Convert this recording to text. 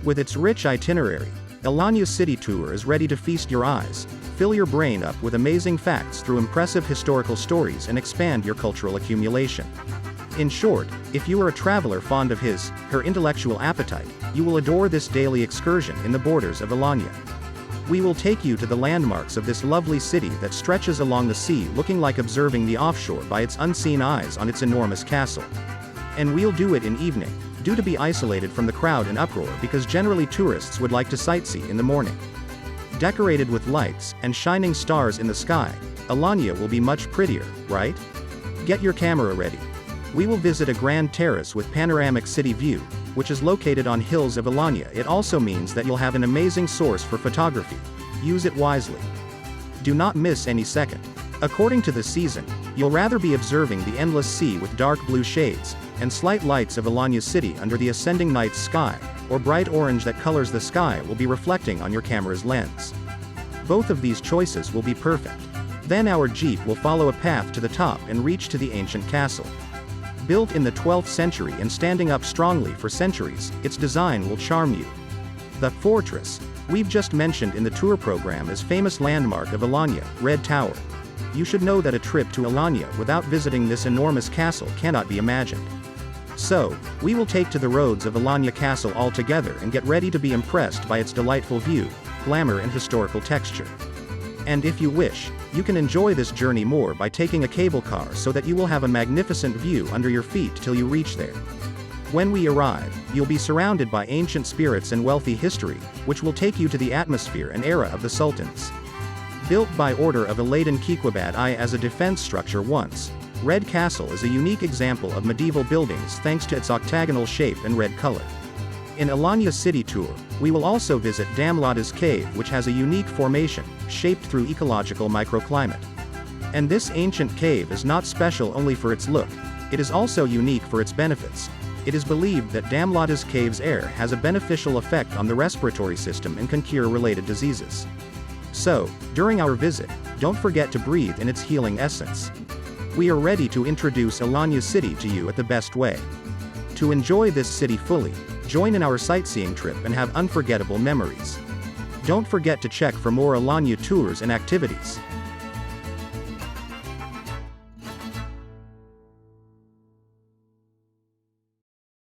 With its rich itinerary, Alanya City Tour is ready to feast your eyes, fill your brain up with amazing facts through impressive historical stories and expand your cultural accumulation. In short, if you are a traveler fond of her intellectual appetite, you will adore this daily excursion in the borders of Alanya. We will take you to the landmarks of this lovely city that stretches along the sea, looking like observing the offshore by its unseen eyes on its enormous castle. And we'll do it in evening, due to be isolated from the crowd and uproar because generally tourists would like to sightsee in the morning. Decorated with lights and shining stars in the sky, Alanya will be much prettier, right? Get your camera ready. We will visit a grand terrace with panoramic city view, which is located on hills of Alanya. It also means that you'll have an amazing source for photography. Use it wisely. Do not miss any second. According to the season, you'll rather be observing the endless sea with dark blue shades, and slight lights of Alanya city under the ascending night sky, or bright orange that colors the sky will be reflecting on your camera's lens. Both of these choices will be perfect. Then our jeep will follow a path to the top and reach to the ancient castle. Built in the 12th century and standing up strongly for centuries, its design will charm you. The fortress we've just mentioned in the tour program is famous landmark of Alanya, Red Tower. You should know that a trip to Alanya without visiting this enormous castle cannot be imagined. So, we will take to the roads of Alanya Castle all together and get ready to be impressed by its delightful view, glamour and historical texture. And if you wish, you can enjoy this journey more by taking a cable car so that you will have a magnificent view under your feet till you reach there. When we arrive, you'll be surrounded by ancient spirits and wealthy history, which will take you to the atmosphere and era of the sultans. Built by order of Aladdin Keykubat I as a defense structure once, Red Castle is a unique example of medieval buildings thanks to its octagonal shape and red color. In Alanya City Tour, we will also visit Damlataş Cave, which has a unique formation, shaped through ecological microclimate. And this ancient cave is not special only for its look, it is also unique for its benefits. It is believed that Damlataş Cave's air has a beneficial effect on the respiratory system and can cure related diseases. So, during our visit, don't forget to breathe in its healing essence. We are ready to introduce Alanya City to you at the best way. To enjoy this city fully, join in our sightseeing trip and have unforgettable memories. Don't forget to check for more Alanya tours and activities.